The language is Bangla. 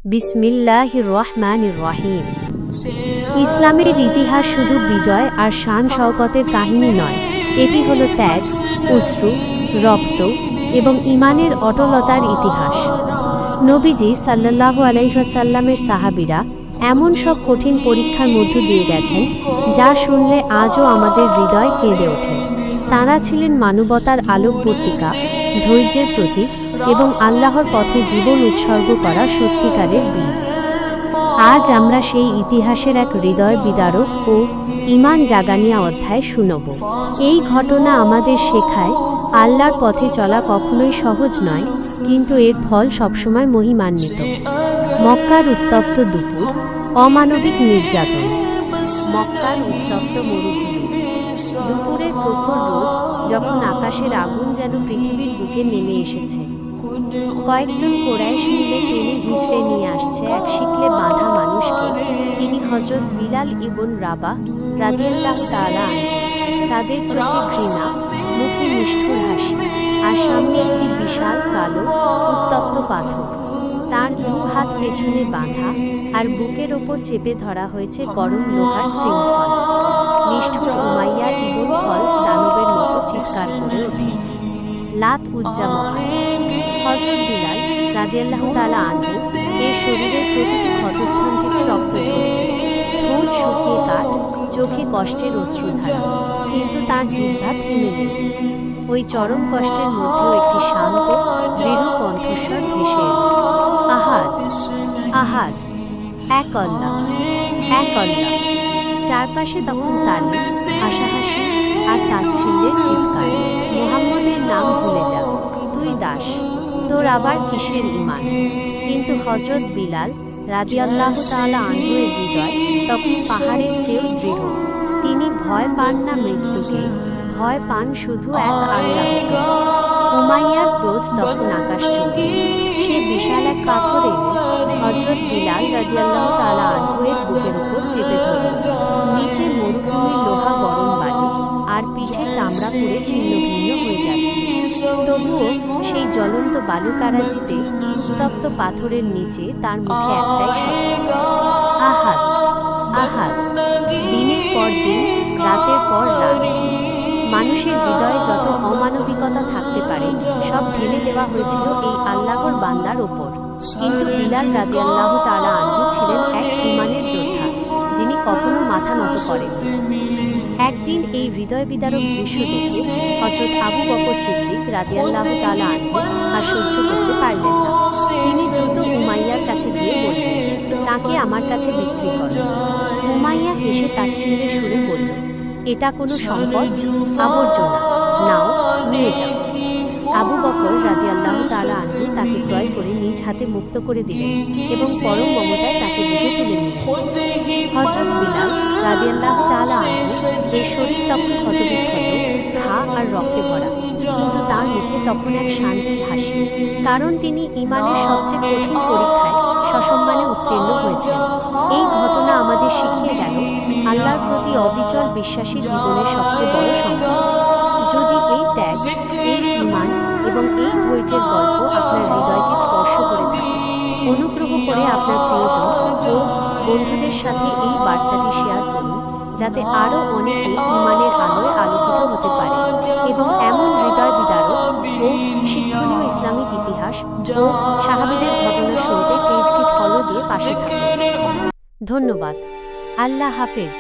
বিসমিল্লাহির রহমানির রহিম। ইসলামের ইতিহাস শুধু বিজয় আর শান শওকতের কাহিনী নয়, এটি হলো ত্যাগ, অশ্রু, রক্ত এবং ঈমানের অটলতার ইতিহাস। নবীজি সাল্লাল্লাহু আলাইহি ওয়াসাল্লামের সাহাবীরা এমন সব কঠিন পরীক্ষার মধ্য দিয়ে গেছেন, যা শুনলে আজও আমাদের হৃদয় কেঁদে ওঠে। তাঁরা ছিলেন মানবতার আলোকবর্তিকা, ধৈর্যের প্রতীক এবং আল্লাহর পথে জীবন উৎসর্গ করা সত্যিকারের বীর। আজ আমরা সেই ইতিহাসের এক হৃদয় বিদারক ও ঈমান জাগানিয়া অধ্যায় শুনব। এই ঘটনা আমাদের শেখায়, আল্লাহর পথে চলা কখনোই সহজ নয়, কিন্তু এর ফল সবসময় মহিমান্বিত। মক্কার উত্তপ্ত দুপুর, অমানবিক নির্যাতন। মক্কার উত্তপ্ত মরুভূমি, দুপুরের প্রখর রোদ, যখন আকাশের আগুন যেন পৃথিবীর বুকে নেমে এসেছে। কয়েকজন কুরাইশ মিলে টেনে হিঁচড়ে নিয়ে আসছে এক শিকলে বাঁধা মানুষকে। তিনি হযরত বিলাল ইবন রাবাহ রাদিয়াল্লাহু তাআলা আনহু। তাদের চোখে ঘৃণা, মুখে নিষ্ঠুর হাসি, আর সামনে একটি বিশাল কালো উত্তপ্ত পাথর। তার দু হাত পেছনে বাঁধা, আর বুকের ওপর চেপে ধরা হয়েছে গরম লোহার শৃঙ্খল। নিষ্ঠুর উমাইয়া ইবন খলফ দানবের মতো চিৎকার করে ওঠে, লাত উজ্জা মহান। হযরত বিলাল রাদিয়াল্লাহু তাআলা আনহু এর শরীরের প্রতিটি ক্ষতস্থান থেকে রক্ত ঝরছে, ঠোঁট শুকিয়ে কাঠ, চোখে কষ্টের অশ্রুধারা, কিন্তু তার জিহ্বা থেমে নেই। ওই চরম কষ্টের মধ্যেও একটি শান্ত, দৃঢ় কণ্ঠস্বর ভেসে এল, আহাদ, আহাদ, এক আল্লাহ, এক আল্লাহ। চারপাশে তখন তালি, হাসাহাসি আর তাচ্ছিল্যের চিৎকার। মুহাম্মদের নাম ভুলে যা, তুই দাস, তোর আবার কিসের ঈমান? কিন্তু হযরত বিলাল রাদিয়াল্লাহু তাআলা আনহুর হৃদয় তখন পাহাড়ের চেয়েও দৃঢ়। তিনি ভয় পান না মৃত্যুকে, ভয় পান শুধু এক আল্লাহকে। উমাইয়ার ক্রোধ তখন আকাশচুম্বী। সে বিশাল এক পাথর এনে হযরত বিলাল রাদিয়াল্লাহু তাআলা আনহুর বুকের উপর চেপে ধরল। নিচে মরুভূমির লোহা গরম বালি, আর পিঠে চামড়া পুড়ে ছিন্ন ভিন্ন হয়ে যাচ্ছে। তবুও সেই জ্বলন্ত বালুকারাজিতে উত্তপ্ত পাথরের নিচে তার মুখে একটাই শব্দ, আহাদ, আহাদ। দিনের পর দিন, রাতের পর রাত, মানুষের হৃদয়ে যত অমানবিকতা থাকতে পারে সব ঢেলে দেওয়া হয়েছিল এই আল্লাহর বান্দার ওপর। কিন্তু বিলাল রাদিয়াল্লাহু তাআলা আনহু ছিলেন এক ঈমানের যোদ্ধা, যিনি কখনো মাথা নত করেন। একদিন এই হৃদয় বিদারক দৃশ্য দেখে হযরত আবু বকর সিদ্দিক রাদিয়াল্লাহু তাআলা আনহু আর সহ্য করতে পারলেন না। তিনি দ্রুত উমাইয়ার কাছে গিয়ে বললেন, তাকে আমার কাছে বিক্রি করো। উমাইয়া হেসে তাচ্ছিল্যের সুরে বলল, এটা কোনো সম্পদ, আবর্জনা, নাও, নিয়ে যাও। আবু বকর রাদিয়াল্লাহু তাআলা আনহু তাকে ক্রয় করে নিজ হাতে মুক্ত করে দিলেন এবং পরম মমতায় তাকে বুকে তুলে নিলেন। হযরত বিলাল রাদিয়াল্লাহু তাআলা আনহু এর শরীর তখন ক্ষতবিক্ষত, ঘা আর রক্তে ভরা, কিন্তু তার মুখে তখন এক শান্তির হাসি, কারণ তিনি ঈমানের সবচেয়ে কঠিন পরীক্ষায় সসম্মানে উত্তীর্ণ হয়েছেন। এই ঘটনা আমাদের শিখিয়ে গেল, আল্লাহর প্রতি অবিচল বিশ্বাসী জীবনের সবচেয়ে বড় সম্পদ। যদি এই ত্যাগ, এই ঈমান এবং এই ধৈর্যের গল্প আপনার হৃদয়কে স্পর্শ করে থাকে, অনুগ্রহ করে আপনার প্রিয়জন ও বন্ধুদের সাথে এই বার্তাটি শেয়ার করুন, যাতে আরও অনেকে ঈমানের আলোয় আলোকিত হতে পারে এবং এমন হৃদয় বিদারক ও শিক্ষণীয় ইসলামিক ইতিহাস ও সাহাবীদের ঘটনা শুনতে পেজটি ফলো দিয়ে পাশে থাকুন। ধন্যবাদ। আল্লাহ হাফেজ।